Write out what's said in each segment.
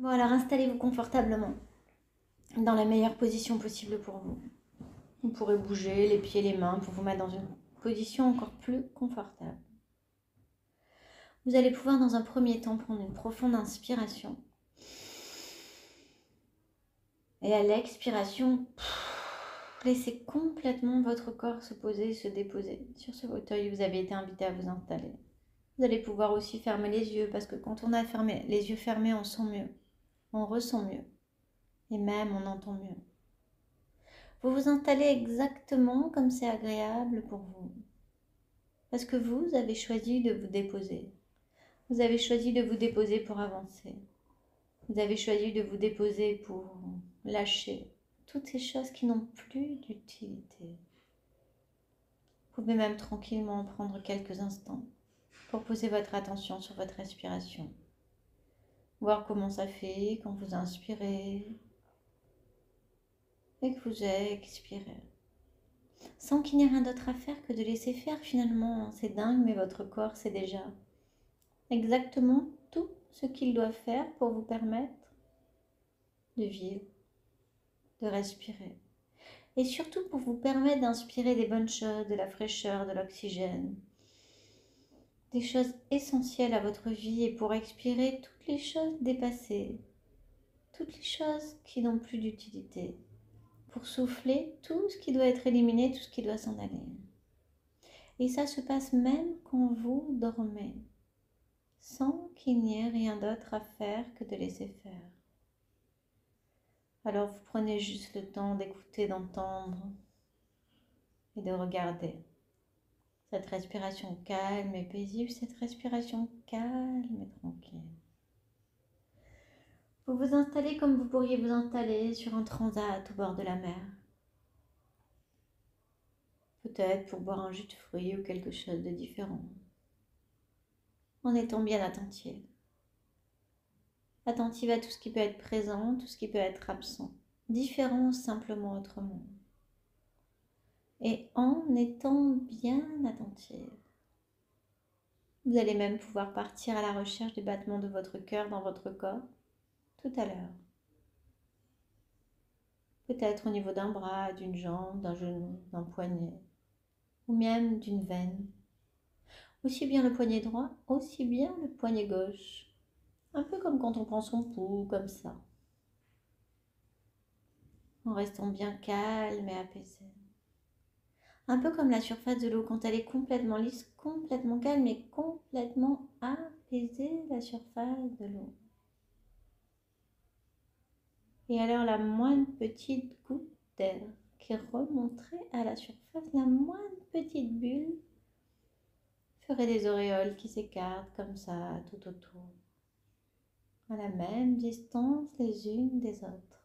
Bon, alors installez-vous confortablement, dans la meilleure position possible pour vous. Vous pourrez bouger les pieds, les mains pour vous mettre dans une position encore plus confortable. Vous allez pouvoir dans un premier temps prendre une profonde inspiration. Et à l'expiration, laissez complètement votre corps se poser et se déposer sur ce fauteuil où vous avez été invité à vous installer. Vous allez pouvoir aussi fermer les yeux parce que quand on a les yeux fermés, on sent mieux, on ressent mieux et même on entend mieux. Vous vous installez exactement comme c'est agréable pour vous. Parce que vous avez choisi de vous déposer. Vous avez choisi de vous déposer pour avancer. Vous avez choisi de vous déposer pour lâcher toutes ces choses qui n'ont plus d'utilité. Vous pouvez même tranquillement prendre quelques instants pour poser votre attention sur votre respiration. Voir comment ça fait quand vous inspirez et que vous expirez. Sans qu'il n'y ait rien d'autre à faire que de laisser faire finalement. C'est dingue, mais votre corps sait déjà exactement tout ce qu'il doit faire pour vous permettre de vivre, de respirer. Et surtout pour vous permettre d'inspirer des bonnes choses, de la fraîcheur, de l'oxygène. Des choses essentielles à votre vie et pour expirer toutes les choses dépassées. Toutes les choses qui n'ont plus d'utilité. Pour souffler tout ce qui doit être éliminé, tout ce qui doit s'en aller. Et ça se passe même quand vous dormez, sans qu'il n'y ait rien d'autre à faire que de laisser faire. Alors vous prenez juste le temps d'écouter, d'entendre et de regarder. Cette respiration calme et paisible, cette respiration calme et tranquille. Vous vous installez comme vous pourriez vous installer sur un transat au bord de la mer. Peut-être pour boire un jus de fruits ou quelque chose de différent. En étant bien attentif. Attentive à tout ce qui peut être présent, tout ce qui peut être absent. Différent simplement autrement. Et en étant bien attentive. Vous allez même pouvoir partir à la recherche des battements de votre cœur dans votre corps tout à l'heure. Peut-être au niveau d'un bras, d'une jambe, d'un genou, d'un poignet, ou même d'une veine. Aussi bien le poignet droit, aussi bien le poignet gauche. Un peu comme quand on prend son pouls, comme ça. En restant bien calme et apaisé. Un peu comme la surface de l'eau quand elle est complètement lisse, complètement calme et complètement apaisée, la surface de l'eau. Et alors la moindre petite goutte d'air qui remonterait à la surface, la moindre petite bulle, ferait des auréoles qui s'écartent comme ça tout autour, à la même distance les unes des autres.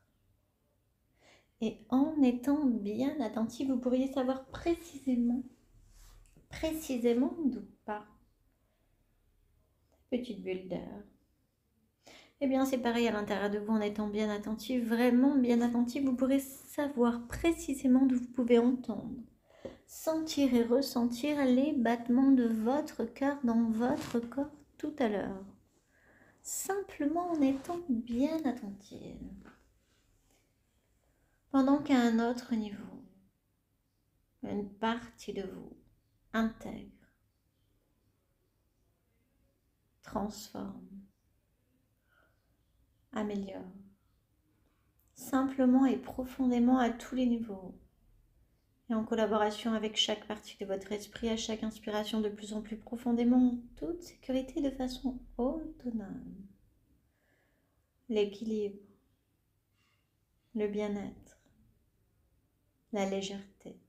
Et en étant bien attentif, vous pourriez savoir précisément d'où part cette petite bulle d'air. Eh bien, c'est pareil à l'intérieur de vous, en étant bien attentif, vraiment bien attentif, vous pourrez savoir précisément d'où vous pouvez entendre, sentir et ressentir les battements de votre cœur dans votre corps tout à l'heure. Simplement en étant bien attentif. Pendant qu'à un autre niveau, une partie de vous intègre, transforme, améliore, simplement et profondément à tous les niveaux, et en collaboration avec chaque partie de votre esprit, à chaque inspiration de plus en plus profondément, en toute sécurité, de façon autonome. L'équilibre, le bien-être, la légèreté,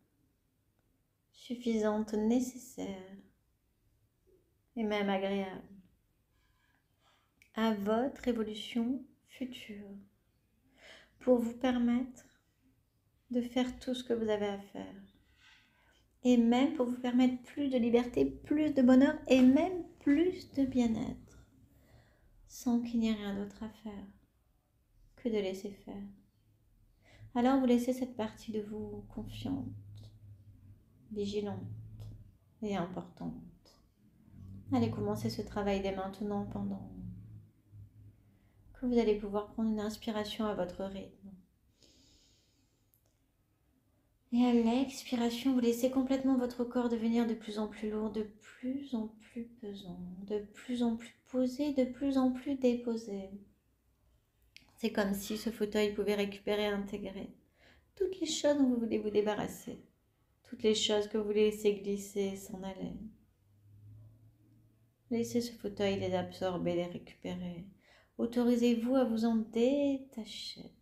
suffisante, nécessaire et même agréable à votre évolution future pour vous permettre de faire tout ce que vous avez à faire et même pour vous permettre plus de liberté, plus de bonheur et même plus de bien-être sans qu'il n'y ait rien d'autre à faire que de laisser faire. Alors vous laissez cette partie de vous confiante, vigilante et importante. Allez commencer ce travail dès maintenant pendant que vous allez pouvoir prendre une inspiration à votre rythme. Et à l'expiration, vous laissez complètement votre corps devenir de plus en plus lourd, de plus en plus pesant, de plus en plus posé, de plus en plus déposé. C'est comme si ce fauteuil pouvait récupérer et intégrer toutes les choses dont vous voulez vous débarrasser, toutes les choses que vous voulez laisser glisser et s'en aller. Laissez ce fauteuil les absorber, les récupérer. Autorisez-vous à vous en détacher.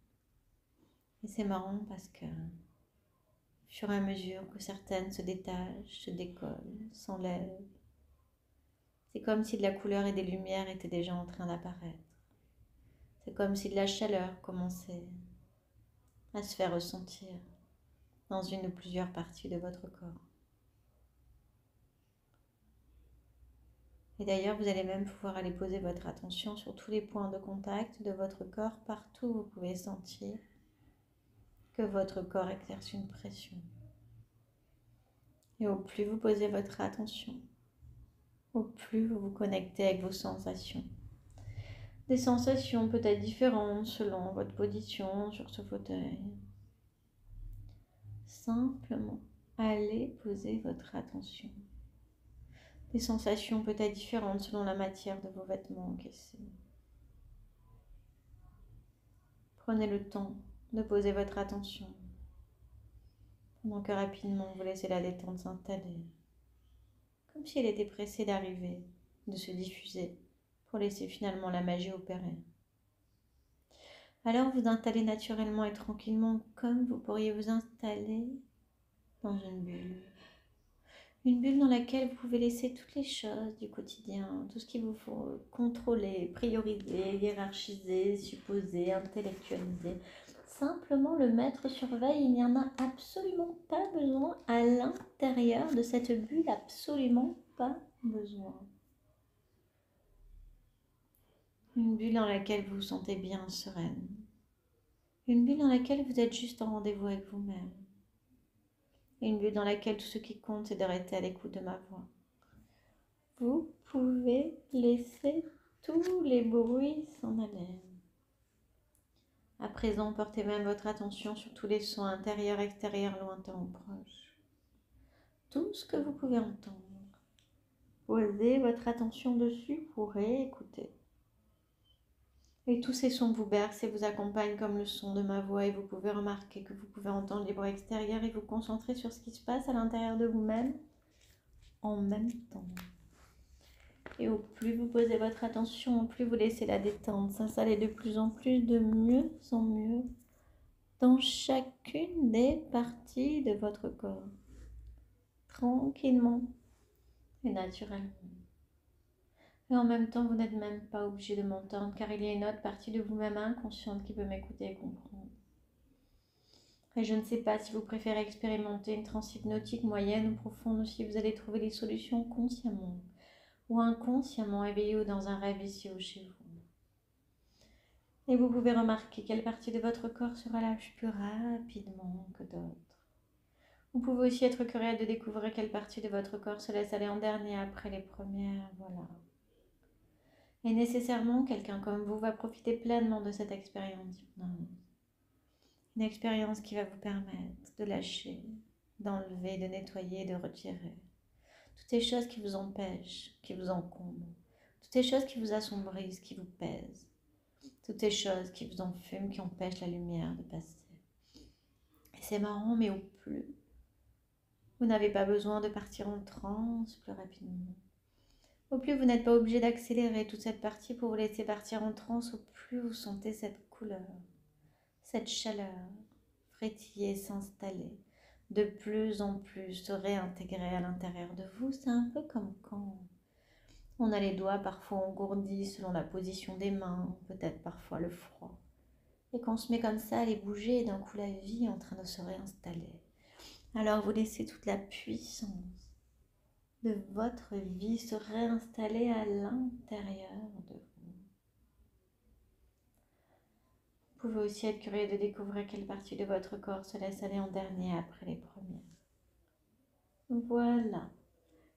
Et c'est marrant parce que, au fur et à mesure que certaines se détachent, se décollent, s'enlèvent, c'est comme si de la couleur et des lumières étaient déjà en train d'apparaître. C'est comme si de la chaleur commençait à se faire ressentir dans une ou plusieurs parties de votre corps. Et d'ailleurs, vous allez même pouvoir aller poser votre attention sur tous les points de contact de votre corps, partout où vous pouvez sentir que votre corps exerce une pression. Et au plus vous posez votre attention, au plus vous vous connectez avec vos sensations. Des sensations peut-être différentes selon votre position sur ce fauteuil. Simplement, allez poser votre attention. Des sensations peut-être différentes selon la matière de vos vêtements encaissés. Prenez le temps de poser votre attention, pendant que rapidement vous laissez la détente s'installer, comme si elle était pressée d'arriver, de se diffuser, pour laisser finalement la magie opérer. Alors vous installez naturellement et tranquillement comme vous pourriez vous installer dans une bulle. Une bulle dans laquelle vous pouvez laisser toutes les choses du quotidien, tout ce qu'il vous faut contrôler, prioriser, hiérarchiser, supposer, intellectualiser. Simplement le mettre sur veille, il n'y en a absolument pas besoin à l'intérieur de cette bulle, absolument pas besoin. Une bulle dans laquelle vous vous sentez bien sereine. Une bulle dans laquelle vous êtes juste en rendez-vous avec vous-même. Une bulle dans laquelle tout ce qui compte, c'est de rester à l'écoute de ma voix. Vous pouvez laisser tous les bruits s'en aller. À présent, portez même votre attention sur tous les sons intérieurs, extérieurs, lointains ou proches. Tout ce que vous pouvez entendre. Posez votre attention dessus pour réécouter. Et tous ces sons vous bercent et vous accompagnent comme le son de ma voix, et vous pouvez remarquer que vous pouvez entendre les bruits extérieurs et vous concentrer sur ce qui se passe à l'intérieur de vous-même en même temps. Et au plus vous posez votre attention, au plus vous laissez la détente s'installer de plus en plus, de mieux en mieux, dans chacune des parties de votre corps, tranquillement et naturellement. Et en même temps, vous n'êtes même pas obligé de m'entendre, car il y a une autre partie de vous-même inconsciente qui peut m'écouter et comprendre. Et je ne sais pas si vous préférez expérimenter une transe hypnotique moyenne ou profonde, ou si vous allez trouver les solutions consciemment ou inconsciemment éveillé ou dans un rêve ici ou chez vous. Et vous pouvez remarquer quelle partie de votre corps se relâche plus rapidement que d'autres. Vous pouvez aussi être curieux de découvrir quelle partie de votre corps se laisse aller en dernier après les premières, voilà. Et nécessairement, quelqu'un comme vous va profiter pleinement de cette expérience d'hypnose. Une expérience qui va vous permettre de lâcher, d'enlever, de nettoyer, de retirer toutes ces choses qui vous empêchent, qui vous encombrent, toutes ces choses qui vous assombrissent, qui vous pèsent, toutes ces choses qui vous enfument, qui empêchent la lumière de passer. Et c'est marrant, mais au plus, vous n'avez pas besoin de partir en transe plus rapidement. Au plus, vous n'êtes pas obligé d'accélérer toute cette partie pour vous laisser partir en transe, au plus vous sentez cette couleur, cette chaleur frétiller, s'installer, de plus en plus se réintégrer à l'intérieur de vous. C'est un peu comme quand on a les doigts parfois engourdis selon la position des mains, peut-être parfois le froid. Et qu'on se met comme ça à les bouger, et d'un coup la vie est en train de se réinstaller. Alors vous laissez toute la puissance de votre vie se réinstaller à l'intérieur de vous. Vous pouvez aussi être curieux de découvrir quelle partie de votre corps se laisse aller en dernier après les premières. Voilà.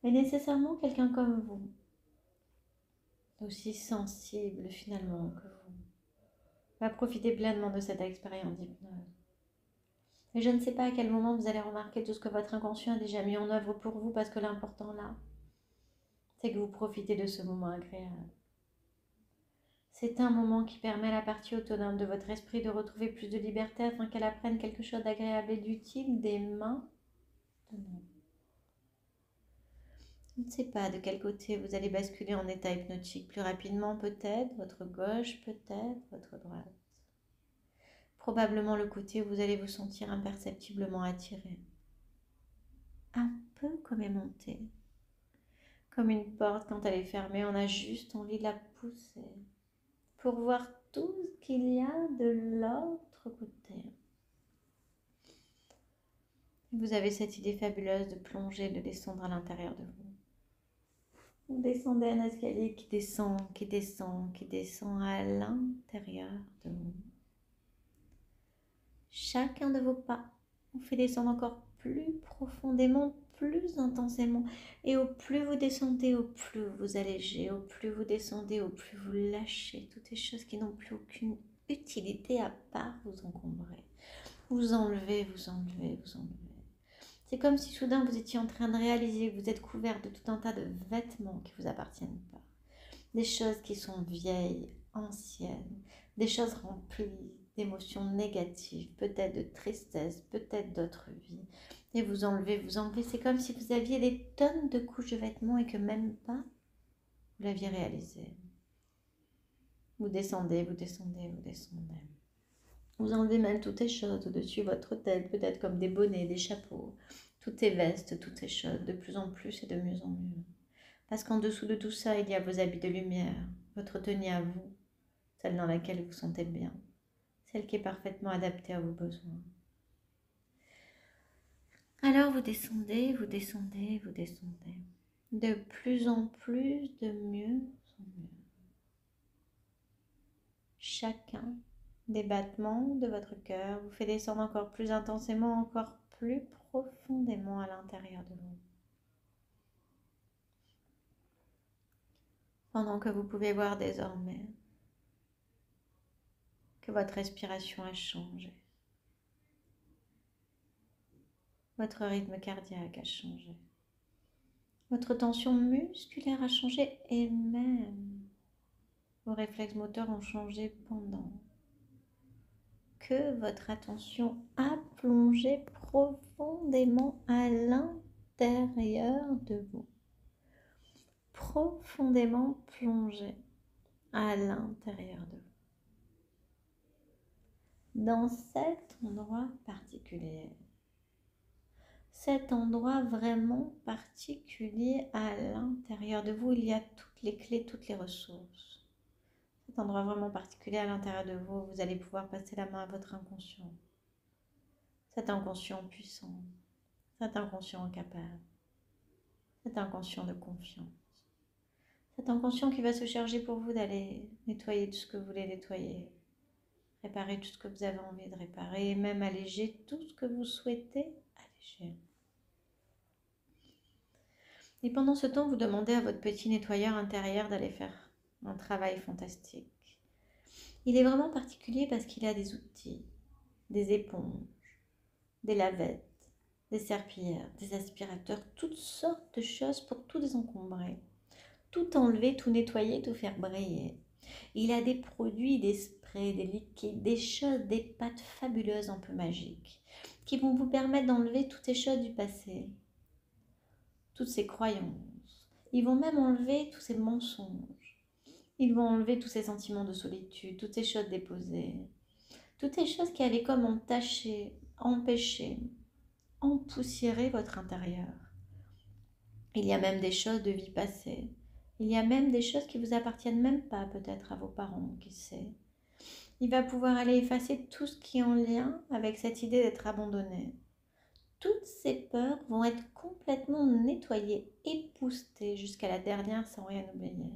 Et nécessairement quelqu'un comme vous, aussi sensible finalement que vous, va profiter pleinement de cette expérience d'hypnose. Et je ne sais pas à quel moment vous allez remarquer tout ce que votre inconscient a déjà mis en œuvre pour vous, parce que l'important là, c'est que vous profitez de ce moment agréable. C'est un moment qui permet à la partie autonome de votre esprit de retrouver plus de liberté afin qu'elle apprenne quelque chose d'agréable et d'utile des mains de nous. Je ne sais pas de quel côté vous allez basculer en état hypnotique. Plus rapidement peut-être, votre gauche peut-être, votre droite. Probablement le côté où vous allez vous sentir imperceptiblement attiré. Un peu comme aimanté. Comme une porte quand elle est fermée, on a juste envie de la pousser. Pour voir tout ce qu'il y a de l'autre côté. Vous avez cette idée fabuleuse de plonger, de descendre à l'intérieur de vous. Vous descendez un escalier qui descend, qui descend, qui descend à l'intérieur de vous. Chacun de vos pas vous fait descendre encore plus profondément, plus intensément. Et au plus vous descendez, au plus vous allégez, au plus vous descendez, au plus vous lâchez toutes ces choses qui n'ont plus aucune utilité à part vous encombrer. Vous enlevez, vous enlevez, vous enlevez. C'est comme si soudain vous étiez en train de réaliser que vous êtes couvert de tout un tas de vêtements qui ne vous appartiennent pas. Des choses qui sont vieilles, anciennes, des choses remplies d'émotions négatives, peut-être de tristesse, peut-être d'autres vies. Et vous enlevez, c'est comme si vous aviez des tonnes de couches de vêtements et que même pas vous l'aviez réalisé. Vous descendez, vous descendez, vous descendez. Vous enlevez même toutes ces choses au-dessus de votre tête, peut-être comme des bonnets, des chapeaux, toutes ces vestes, toutes ces choses, de plus en plus et de mieux en mieux. Parce qu'en dessous de tout ça, il y a vos habits de lumière, votre tenue à vous, celle dans laquelle vous vous sentez bien, celle qui est parfaitement adaptée à vos besoins. Alors vous descendez, vous descendez, vous descendez, de plus en plus, de mieux en mieux. Chacun des battements de votre cœur vous fait descendre encore plus intensément, encore plus profondément à l'intérieur de vous. Pendant que vous pouvez voir désormais que votre respiration a changé. Votre rythme cardiaque a changé. Votre tension musculaire a changé et même vos réflexes moteurs ont changé pendant que votre attention a plongé profondément à l'intérieur de vous. Profondément plongé à l'intérieur de vous. Dans cet endroit particulier. Cet endroit vraiment particulier à l'intérieur de vous, il y a toutes les clés, toutes les ressources. Cet endroit vraiment particulier à l'intérieur de vous, vous allez pouvoir passer la main à votre inconscient. Cet inconscient puissant, cet inconscient capable, cet inconscient de confiance. Cet inconscient qui va se charger pour vous d'aller nettoyer tout ce que vous voulez nettoyer, réparer tout ce que vous avez envie de réparer et même alléger tout ce que vous souhaitez alléger. Et pendant ce temps, vous demandez à votre petit nettoyeur intérieur d'aller faire un travail fantastique. Il est vraiment particulier parce qu'il a des outils, des éponges, des lavettes, des serpillères, des aspirateurs, toutes sortes de choses pour tout désencombrer. Tout enlever, tout nettoyer, tout faire briller. Il a des produits, des sprays, des liquides, des choses, des pâtes fabuleuses un peu magiques qui vont vous permettre d'enlever toutes ces choses du passé, toutes ces croyances. Ils vont même enlever tous ces mensonges. Ils vont enlever tous ces sentiments de solitude, toutes ces choses déposées, toutes ces choses qui avaient comme entaché, empêché, empoussiéré votre intérieur. Il y a même des choses de vie passée. Il y a même des choses qui ne vous appartiennent même pas peut-être à vos parents, qui sait. Il va pouvoir aller effacer tout ce qui est en lien avec cette idée d'être abandonné. Toutes ces peurs vont être complètement nettoyées, époustées jusqu'à la dernière sans rien oublier.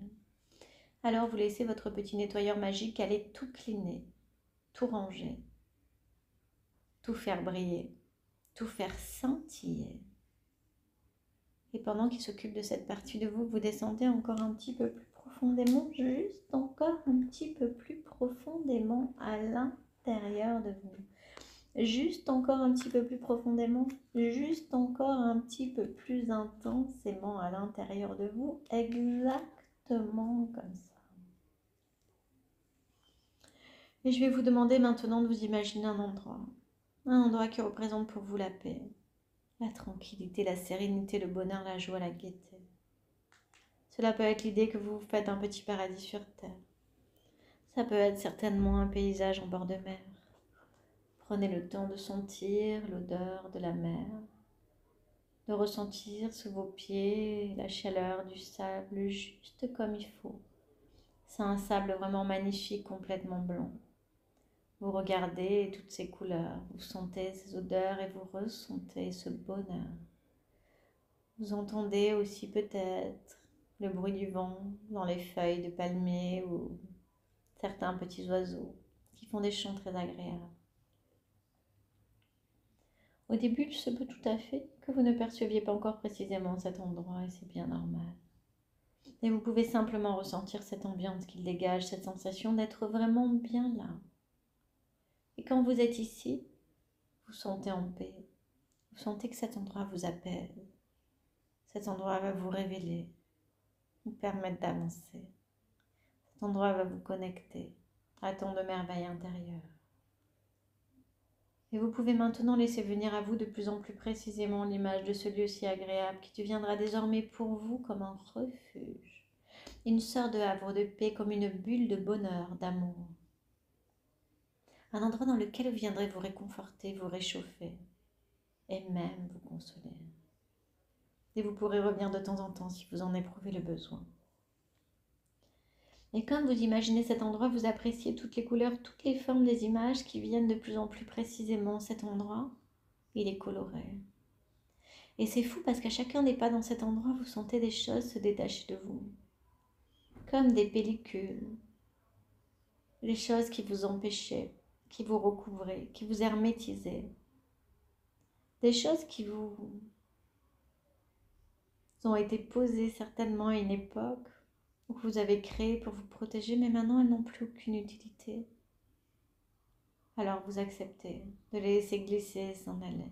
Alors vous laissez votre petit nettoyeur magique aller tout cleaner, tout ranger, tout faire briller, tout faire scintiller. Et pendant qu'il s'occupe de cette partie de vous, vous descendez encore un petit peu plus profondément, juste encore un petit peu plus profondément à l'intérieur de vous. Juste encore un petit peu plus profondément, juste encore un petit peu plus intensément à l'intérieur de vous, exactement comme ça. Et je vais vous demander maintenant de vous imaginer un endroit qui représente pour vous la paix, la tranquillité, la sérénité, le bonheur, la joie, la gaieté. Cela peut être l'idée que vous faites un petit paradis sur terre. Ça peut être certainement un paysage en bord de mer. Prenez le temps de sentir l'odeur de la mer, de ressentir sous vos pieds la chaleur du sable juste comme il faut. C'est un sable vraiment magnifique, complètement blanc. Vous regardez toutes ces couleurs, vous sentez ces odeurs et vous ressentez ce bonheur. Vous entendez aussi peut-être le bruit du vent dans les feuilles de palmier ou certains petits oiseaux qui font des chants très agréables. Au début, il se peut tout à fait que vous ne perceviez pas encore précisément cet endroit et c'est bien normal. Et vous pouvez simplement ressentir cette ambiance qu'il dégage, cette sensation d'être vraiment bien là. Et quand vous êtes ici, vous sentez en paix. Vous sentez que cet endroit vous appelle. Cet endroit va vous révéler, vous permettre d'avancer. Cet endroit va vous connecter à tant de merveilles intérieures. Et vous pouvez maintenant laisser venir à vous de plus en plus précisément l'image de ce lieu si agréable qui deviendra désormais pour vous comme un refuge, une sorte de havre de paix, comme une bulle de bonheur, d'amour. Un endroit dans lequel vous viendrez vous réconforter, vous réchauffer et même vous consoler. Et vous pourrez revenir de temps en temps si vous en éprouvez le besoin. Et quand vous imaginez cet endroit, vous appréciez toutes les couleurs, toutes les formes des images qui viennent de plus en plus précisément. Cet endroit, il est coloré. Et c'est fou parce qu'à chacun des pas dans cet endroit, vous sentez des choses se détacher de vous. Comme des pellicules. Les choses qui vous empêchaient, qui vous recouvraient, qui vous hermétisaient. Des choses qui vous ont été posées certainement à une époque ou que vous avez créées pour vous protéger, mais maintenant elles n'ont plus aucune utilité. Alors vous acceptez de les laisser glisser, s'en aller.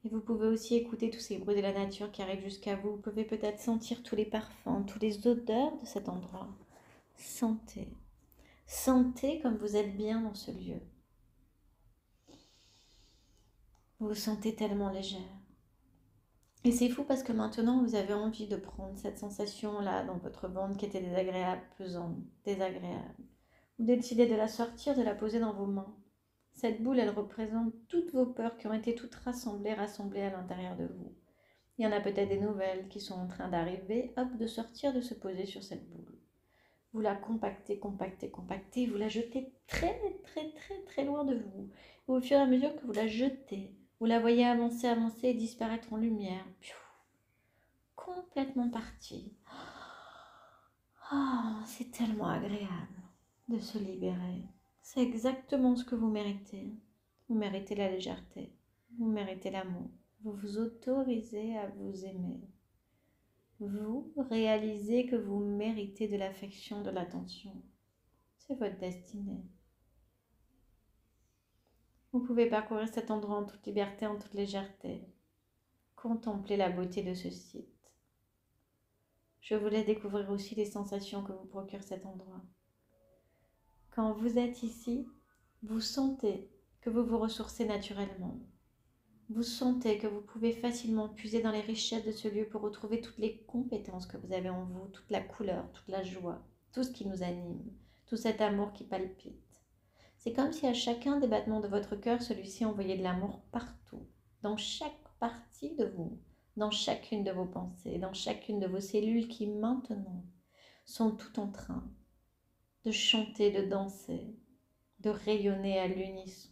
Et vous pouvez aussi écouter tous ces bruits de la nature qui arrivent jusqu'à vous. Vous pouvez peut-être sentir tous les parfums, toutes les odeurs de cet endroit. Sentez. Sentez comme vous êtes bien dans ce lieu. Vous vous sentez tellement légère. Et c'est fou parce que maintenant vous avez envie de prendre cette sensation-là dans votre ventre qui était désagréable, pesante, désagréable. Vous décidez de la sortir, de la poser dans vos mains. Cette boule, elle représente toutes vos peurs qui ont été toutes rassemblées à l'intérieur de vous. Il y en a peut-être des nouvelles qui sont en train d'arriver, hop, de sortir, de se poser sur cette boule. Vous la compactez, compactez, compactez, vous la jetez très, très, très, très loin de vous. Et au fur et à mesure que vous la jetez, vous la voyez avancer, avancer et disparaître en lumière. Complètement partie. Ah, c'est tellement agréable de se libérer. C'est exactement ce que vous méritez. Vous méritez la légèreté. Vous méritez l'amour. Vous vous autorisez à vous aimer. Vous réalisez que vous méritez de l'affection, de l'attention. C'est votre destinée. Vous pouvez parcourir cet endroit en toute liberté, en toute légèreté. Contemplez la beauté de ce site. Je vous laisse découvrir aussi les sensations que vous procure cet endroit. Quand vous êtes ici, vous sentez que vous vous ressourcez naturellement. Vous sentez que vous pouvez facilement puiser dans les richesses de ce lieu pour retrouver toutes les compétences que vous avez en vous, toute la couleur, toute la joie, tout ce qui nous anime, tout cet amour qui palpite. C'est comme si à chacun des battements de votre cœur, celui-ci envoyait de l'amour partout, dans chaque partie de vous, dans chacune de vos pensées, dans chacune de vos cellules qui maintenant sont tout en train de chanter, de danser, de rayonner à l'unisson.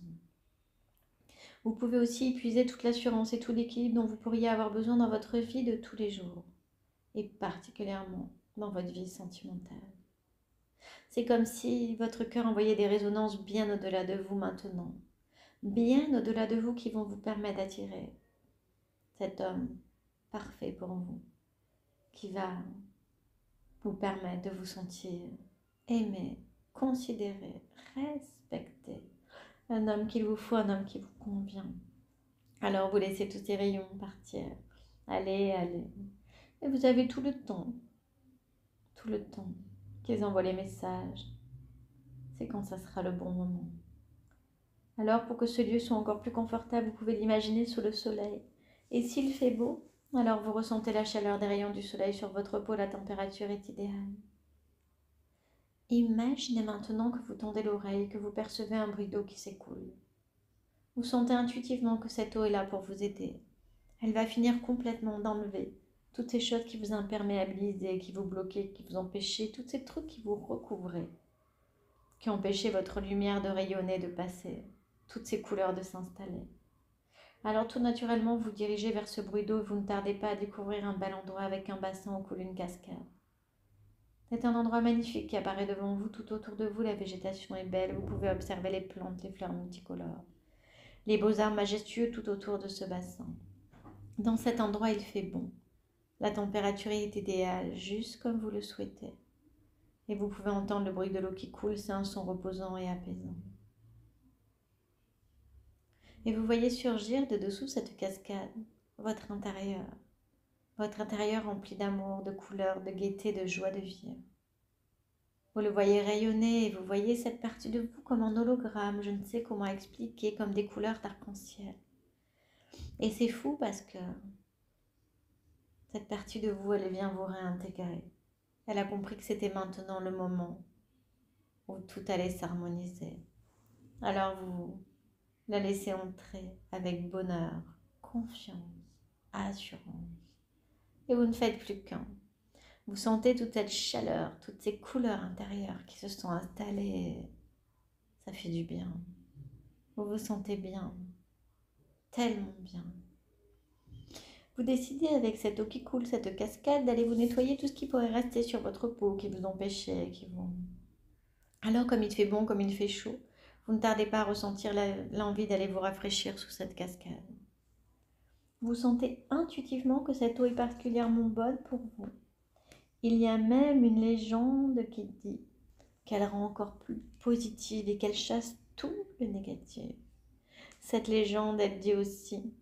Vous pouvez aussi épuiser toute l'assurance et tout l'équilibre dont vous pourriez avoir besoin dans votre vie de tous les jours, et particulièrement dans votre vie sentimentale. C'est comme si votre cœur envoyait des résonances bien au-delà de vous maintenant, bien au-delà de vous qui vont vous permettre d'attirer cet homme parfait pour vous, qui va vous permettre de vous sentir aimé, considéré, respecté. Un homme qu'il vous faut, un homme qui vous convient. Alors vous laissez tous ces rayons partir. Allez, allez. Et vous avez tout le temps qu'ils envoient les messages. C'est quand ça sera le bon moment. Alors pour que ce lieu soit encore plus confortable, vous pouvez l'imaginer sous le soleil. Et s'il fait beau, alors vous ressentez la chaleur des rayons du soleil sur votre peau, la température est idéale. Imaginez maintenant que vous tendez l'oreille, que vous percevez un bruit d'eau qui s'écoule. Vous sentez intuitivement que cette eau est là pour vous aider. Elle va finir complètement d'enlever toutes ces choses qui vous imperméabilisaient, qui vous bloquaient, qui vous empêchaient, tous ces trucs qui vous recouvraient, qui empêchaient votre lumière de rayonner, de passer, toutes ces couleurs de s'installer. Alors tout naturellement, vous dirigez vers ce bruit d'eau et vous ne tardez pas à découvrir un bel endroit avec un bassin où coule une cascade. C'est un endroit magnifique qui apparaît devant vous, tout autour de vous, la végétation est belle, vous pouvez observer les plantes, les fleurs multicolores, les beaux arbres majestueux tout autour de ce bassin. Dans cet endroit, il fait bon. La température est idéale, juste comme vous le souhaitez. Et vous pouvez entendre le bruit de l'eau qui coule, c'est un son reposant et apaisant. Et vous voyez surgir de dessous cette cascade, votre intérieur rempli d'amour, de couleurs, de gaieté, de joie de vivre. Vous le voyez rayonner et vous voyez cette partie de vous comme en hologramme, je ne sais comment expliquer, comme des couleurs d'arc-en-ciel. Et c'est fou parce que cette partie de vous, elle vient vous réintégrer. Elle a compris que c'était maintenant le moment où tout allait s'harmoniser. Alors vous la laissez entrer avec bonheur, confiance, assurance. Et vous ne faites plus qu'un. Vous sentez toute cette chaleur, toutes ces couleurs intérieures qui se sont installées. Ça fait du bien. Vous vous sentez bien, tellement bien. Vous décidez avec cette eau qui coule, cette cascade, d'aller vous nettoyer tout ce qui pourrait rester sur votre peau, qui vous empêchait, qui vous... Alors comme il fait bon, comme il fait chaud, vous ne tardez pas à ressentir l'envie d'aller vous rafraîchir sous cette cascade. Vous sentez intuitivement que cette eau est particulièrement bonne pour vous. Il y a même une légende qui dit qu'elle rend encore plus positive et qu'elle chasse tout le négatif. Cette légende, elle dit aussi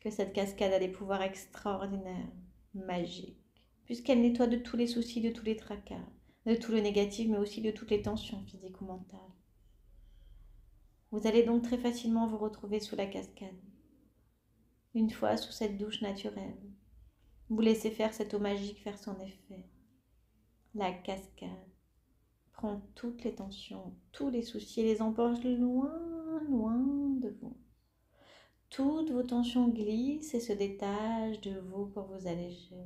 que cette cascade a des pouvoirs extraordinaires, magiques, puisqu'elle nettoie de tous les soucis, de tous les tracas, de tout le négatif, mais aussi de toutes les tensions physiques ou mentales. Vous allez donc très facilement vous retrouver sous la cascade. Une fois sous cette douche naturelle, vous laissez faire cette eau magique faire son effet. La cascade prend toutes les tensions, tous les soucis et les emporte loin, loin de vous. Toutes vos tensions glissent et se détachent de vous pour vous alléger.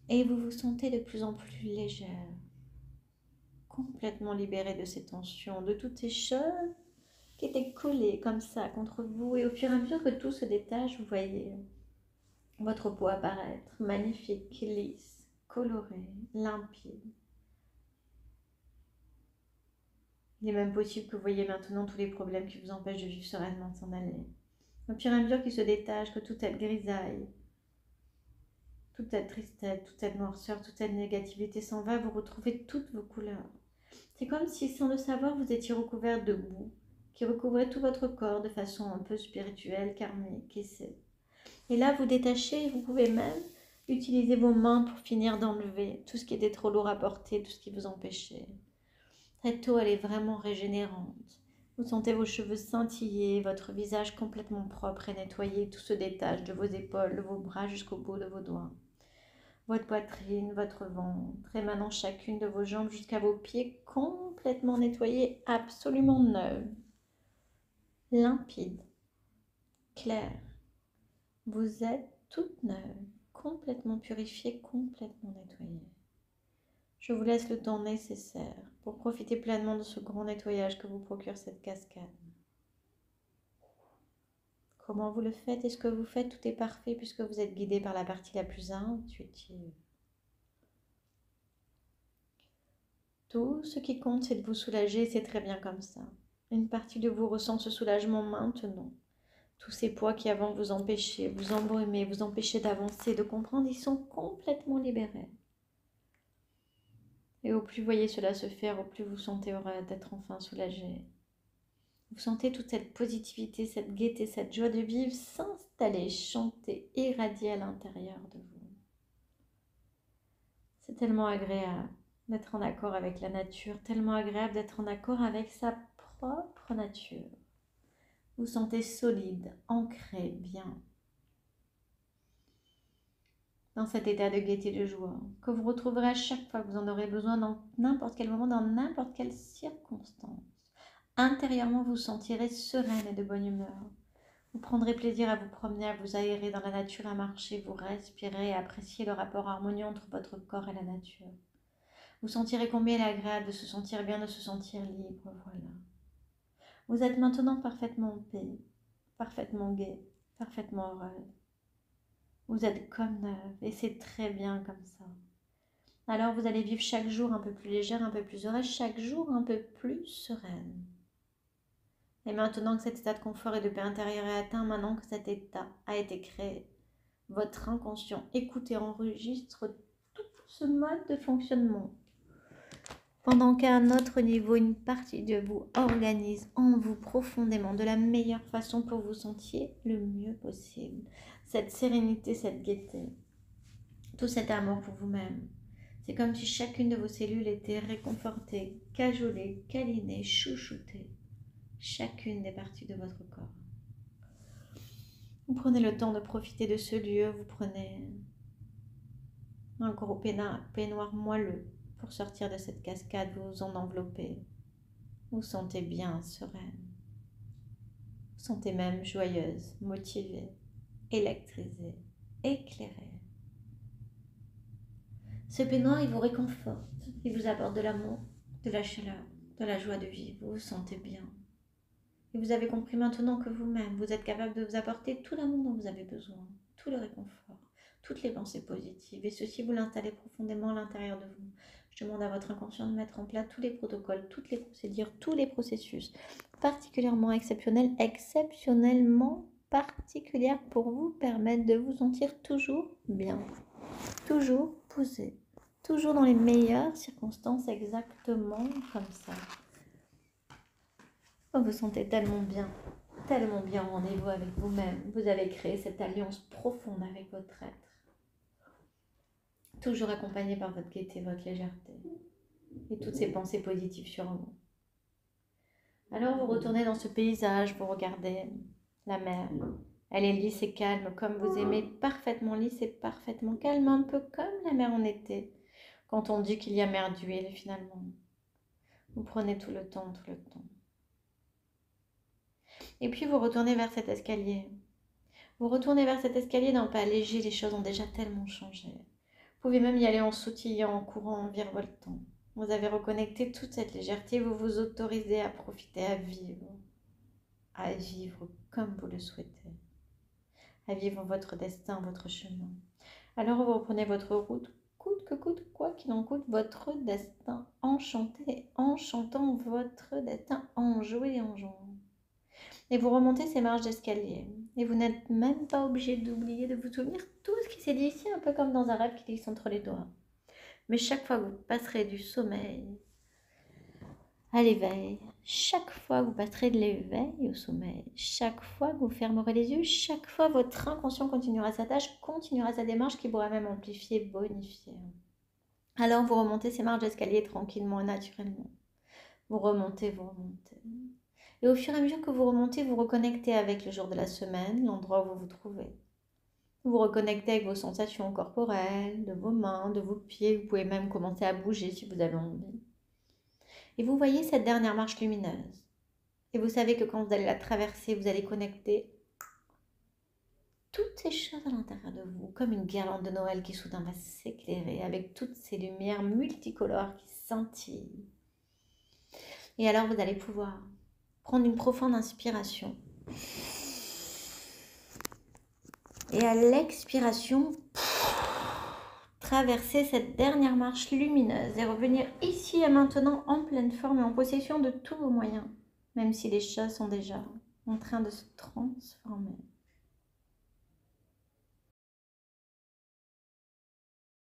Et vous vous sentez de plus en plus légère, complètement libérée de ces tensions, de toutes ces choses qui étaient collées comme ça contre vous. Et au fur et à mesure que tout se détache, vous voyez votre peau apparaître, magnifique, lisse, colorée, limpide. Il est même possible que vous voyez maintenant tous les problèmes qui vous empêchent de vivre sereinement s'en aller. Au fur et à mesure qu'il se détache, que toute cette grisaille, toute cette tristesse, toute cette noirceur, toute cette négativité s'en va, vous retrouvez toutes vos couleurs. C'est comme si, sans le savoir, vous étiez recouvert de boue, qui recouvrait tout votre corps de façon un peu spirituelle, karmique, et là, vous détachez et vous pouvez même utiliser vos mains pour finir d'enlever tout ce qui était trop lourd à porter, tout ce qui vous empêchait. Cette eau, elle est vraiment régénérante. Vous sentez vos cheveux scintiller, votre visage complètement propre et nettoyé, tout se détache de vos épaules, de vos bras jusqu'au bout de vos doigts. Votre poitrine, votre ventre, et maintenant chacune de vos jambes jusqu'à vos pieds complètement nettoyés, absolument neuves, limpides, clairs. Vous êtes toute neuve, complètement purifiée, complètement nettoyée. Je vous laisse le temps nécessaire pour profiter pleinement de ce grand nettoyage que vous procure cette cascade. Comment vous le faites et ce que vous faites, tout est parfait puisque vous êtes guidé par la partie la plus intuitive. Tout ce qui compte, c'est de vous soulager et c'est très bien comme ça. Une partie de vous ressent ce soulagement maintenant. Tous ces poids qui avant vous empêchaient, vous embrumaient, vous empêchaient d'avancer, de comprendre, ils sont complètement libérés. Et au plus vous voyez cela se faire, au plus vous sentez d'être enfin soulagé. Vous sentez toute cette positivité, cette gaieté, cette joie de vivre s'installer, chanter, irradier à l'intérieur de vous. C'est tellement agréable d'être en accord avec la nature, tellement agréable d'être en accord avec sa propre nature. Vous sentez solide, ancré, bien. Dans cet état de gaieté et de joie, que vous retrouverez à chaque fois que vous en aurez besoin dans n'importe quel moment, dans n'importe quelle circonstance. Intérieurement, vous sentirez sereine et de bonne humeur. Vous prendrez plaisir à vous promener, à vous aérer dans la nature, à marcher, vous respirez et apprécier le rapport harmonieux entre votre corps et la nature. Vous sentirez combien il est agréable de se sentir bien, de se sentir libre, voilà. Vous êtes maintenant parfaitement en paix, parfaitement gai, parfaitement heureuse. Vous êtes comme neuve et c'est très bien comme ça. Alors vous allez vivre chaque jour un peu plus légère, un peu plus heureuse, chaque jour un peu plus sereine. Et maintenant que cet état de confort et de paix intérieure est atteint, maintenant que cet état a été créé, votre inconscient écoute et enregistre tout ce mode de fonctionnement. Pendant qu'à un autre niveau, une partie de vous organise en vous profondément de la meilleure façon pour vous sentir le mieux possible. Cette sérénité, cette gaieté, tout cet amour pour vous-même. C'est comme si chacune de vos cellules était réconfortée, cajolée, câlinée, chouchoutée. Chacune des parties de votre corps. Vous prenez le temps de profiter de ce lieu, vous prenez un gros peignoir moelleux pour sortir de cette cascade, vous en enveloppez. Vous sentez bien sereine. Vous sentez même joyeuse, motivée, électrisée, éclairée. Ce peignoir, il vous réconforte, il vous apporte de l'amour, de la chaleur, de la joie de vivre, vous vous sentez bien. Et vous avez compris maintenant que vous-même, vous êtes capable de vous apporter tout l'amour dont vous avez besoin, tout le réconfort, toutes les pensées positives. Et ceci, vous l'installez profondément à l'intérieur de vous. Je demande à votre inconscient de mettre en place tous les protocoles, toutes les procédures, tous les processus, particulièrement exceptionnels, exceptionnellement particulières pour vous permettre de vous sentir toujours bien, toujours posé, toujours dans les meilleures circonstances, exactement comme ça. Vous vous sentez tellement bien en rendez-vous avec vous-même. Vous avez créé cette alliance profonde avec votre être. Toujours accompagné par votre gaieté, votre légèreté et toutes ces pensées positives sur vous. Alors vous retournez dans ce paysage, vous regardez la mer. Elle est lisse et calme comme vous aimez, parfaitement lisse et parfaitement calme, un peu comme la mer en été. Quand on dit qu'il y a mer d'huile finalement. Vous prenez tout le temps. Et puis vous retournez vers cet escalier. Vous retournez vers cet escalier d'un pas léger, les choses ont déjà tellement changé. Vous pouvez même y aller en sautillant, en courant, en virevoltant. Vous avez reconnecté toute cette légèreté, vous vous autorisez à profiter, à vivre comme vous le souhaitez, à vivre votre destin, votre chemin. Alors vous reprenez votre route, coûte que coûte, quoi qu'il en coûte, votre destin, enchanté, en chantant votre destin, en jouant, en jouant. Et vous remontez ces marches d'escalier. Et vous n'êtes même pas obligé d'oublier de vous souvenir tout ce qui s'est dit ici, un peu comme dans un rêve qui glisse entre les doigts. Mais chaque fois que vous passerez du sommeil à l'éveil, chaque fois que vous passerez de l'éveil au sommeil, chaque fois que vous fermerez les yeux, chaque fois votre inconscient continuera sa tâche, continuera sa démarche qui pourra même amplifier, bonifier. Alors vous remontez ces marches d'escalier tranquillement et naturellement. Vous remontez. Et au fur et à mesure que vous remontez, vous reconnectez avec le jour de la semaine, l'endroit où vous vous trouvez. Vous vous reconnectez avec vos sensations corporelles, de vos mains, de vos pieds. Vous pouvez même commencer à bouger si vous avez envie. Et vous voyez cette dernière marche lumineuse. Et vous savez que quand vous allez la traverser, vous allez connecter toutes ces choses à l'intérieur de vous, comme une guirlande de Noël qui soudain va s'éclairer avec toutes ces lumières multicolores qui scintillent. Et alors vous allez pouvoir prendre une profonde inspiration. Et à l'expiration, traverser cette dernière marche lumineuse et revenir ici et maintenant en pleine forme et en possession de tous vos moyens, même si les choses sont déjà en train de se transformer.